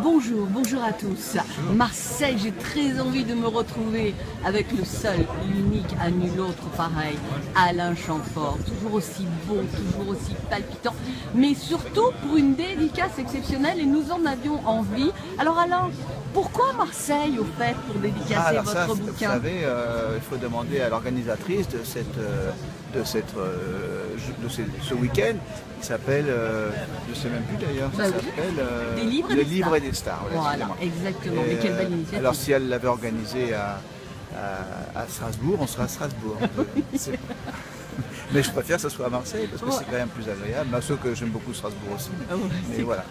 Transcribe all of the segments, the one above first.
Bonjour, bonjour à tous. Marseille, j'ai très envie de me retrouver avec le seul, l'unique, à nul autre pareil, Alain Chamfort. Toujours aussi beau, toujours aussi palpitant, mais surtout pour une dédicace exceptionnelle et nous en avions envie. Alors Alain, pourquoi Marseille au fait pour dédicacer votre bouquin? Vous savez, il faut demander à l'organisatrice de ce week-end. Il s'appelle, je ne sais même plus d'ailleurs, ça s'appelle Les Livres et des Stars. Voilà, exactement. Mais quelle belle initiative. Alors si elle l'avait organisé à Strasbourg, on sera à Strasbourg. Mais je préfère que ce soit à Marseille parce que c'est quand même plus agréable. Sauf que j'aime beaucoup Strasbourg aussi. Mais voilà.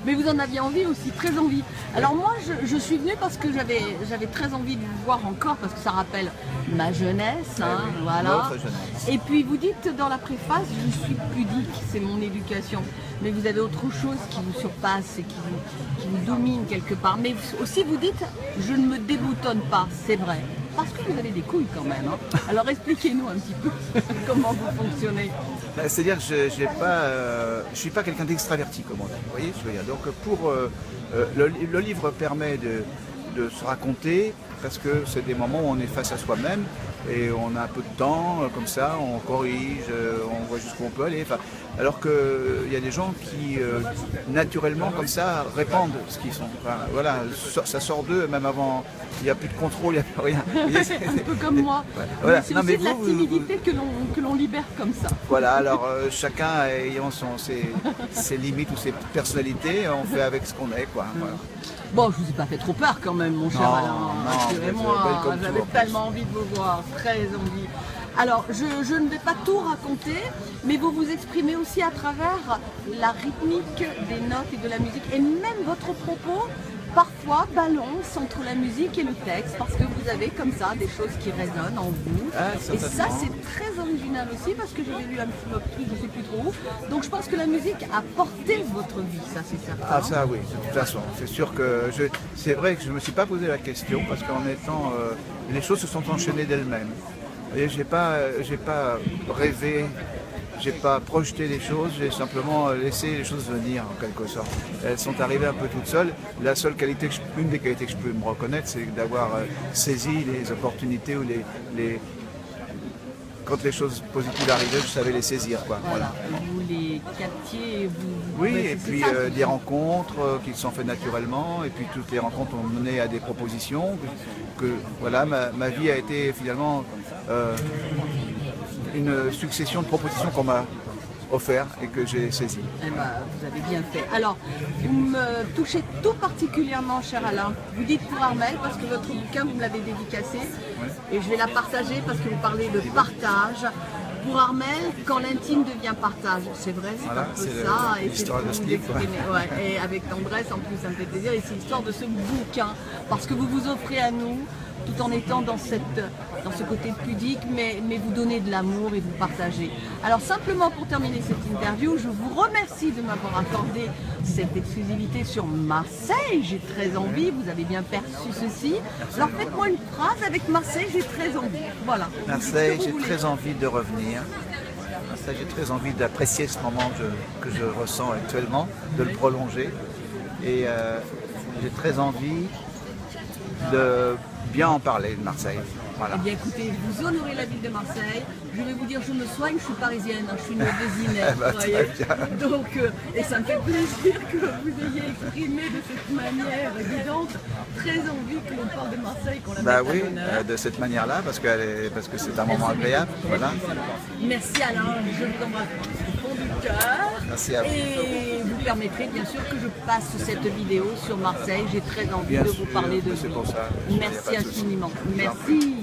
Mais vous en aviez envie aussi, très envie. Alors moi, je suis venue parce que j'avais très envie de vous voir encore parce que ça rappelle ma jeunesse. Voilà. Notre jeunesse. Et puis vous dites dans la préface, je suis pudique, c'est mon éducation. Mais vous avez autre chose qui vous surpasse et qui vous domine quelque part. Mais aussi vous dites, je ne me déboutonne pas, c'est vrai. Parce que vous avez des couilles quand même. Alors expliquez-nous un petit peu comment vous fonctionnez. C'est-à-dire que je suis pas quelqu'un d'extraverti, comme on dit. Vous voyez, je veux dire. Donc le livre permet de se raconter parce que c'est des moments où on est face à soi-même et on a un peu de temps, comme ça, on corrige, on voit jusqu'où on peut aller. Enfin, alors qu'il y a des gens qui, naturellement, comme ça, répandent ce qu'ils sont. Enfin, voilà, ça sort d'eux, même avant, il n'y a plus de contrôle, il n'y a plus rien. Un peu comme moi. Voilà. C'est aussi de la timidité que l'on libère comme ça. Voilà, alors chacun ayant ses limites ou ses personnalités, on fait avec ce qu'on est, quoi. Voilà. Bon, je vous ai pas fait trop peur quand même, mon cher Alain. Rassurez-moi, j'avais tellement envie de vous voir, très envie. Alors, je ne vais pas tout raconter, mais vous vous exprimez aussi à travers la rythmique des notes et de la musique, et même votre propos, parfois, balance entre la musique et le texte, parce que vous avez comme ça des choses qui résonnent en vous. Et ça, c'est très original aussi, parce que j'avais lu un petit truc, je ne sais plus trop où. Donc je pense que la musique a porté votre vie, ça c'est certain. Ah ça oui, de toute façon. C'est sûr que c'est vrai que je ne me suis pas posé la question, parce qu'en étant, les choses se sont enchaînées d'elles-mêmes. Et j'ai pas rêvé, j'ai pas projeté les choses, j'ai simplement laissé les choses venir en quelque sorte. Elles sont arrivées un peu toutes seules. La seule qualité, une des qualités que je peux me reconnaître, c'est d'avoir saisi les opportunités ou quand les choses positives arrivaient, je savais les saisir, quoi. Voilà. Vous les captiez et vous... Oui, et puis des rencontres qui se sont faites naturellement, et puis toutes les rencontres ont mené à des propositions. Voilà, ma vie a été finalement une succession de propositions qu'on m'a offert et que j'ai saisi. Eh ben, vous avez bien fait. Alors, vous me touchez tout particulièrement, cher Alain. Vous dites pour Armelle, parce que votre bouquin, vous me l'avez dédicacé. Oui. Et je vais la partager parce que vous parlez de partage. Pour Armelle, quand l'intime devient partage. C'est vrai, c'est un peu ça. Et l'histoire de ce livre. Ouais, et avec tendresse, en plus, ça me fait plaisir. Et c'est l'histoire de ce bouquin. Parce que vous vous offrez à nous, tout en étant dans ce côté pudique, mais vous donnez de l'amour et vous partagez. Alors simplement pour terminer cette interview, je vous remercie de m'avoir accordé cette exclusivité sur Marseille. J'ai très envie, vous avez bien perçu ceci. Alors faites-moi une phrase avec Marseille, j'ai très envie. Voilà. Marseille, j'ai très envie de revenir. Marseille, j'ai très envie d'apprécier ce moment que je ressens actuellement, de le prolonger. Et j'ai très envie de bien en parler de Marseille. Voilà. Eh bien écoutez, vous honorez la ville de Marseille. Je vais vous dire, je me soigne, je suis parisienne, je suis une vézinaire, vous voyez. Donc, et ça me fait plaisir que vous ayez exprimé de cette manière évidente, très envie que l'on parle de Marseille, qu'on la mette à l'honneur. De cette manière-là, parce que c'est un moment agréable. Voilà. Merci Alain, je vous embrasse du fond du cœur. Merci à vous. Et vous permettrez bien sûr que je passe cette vidéo sur Marseille. J'ai très envie de vous parler de vous. C'est pour ça. Merci infiniment. Merci.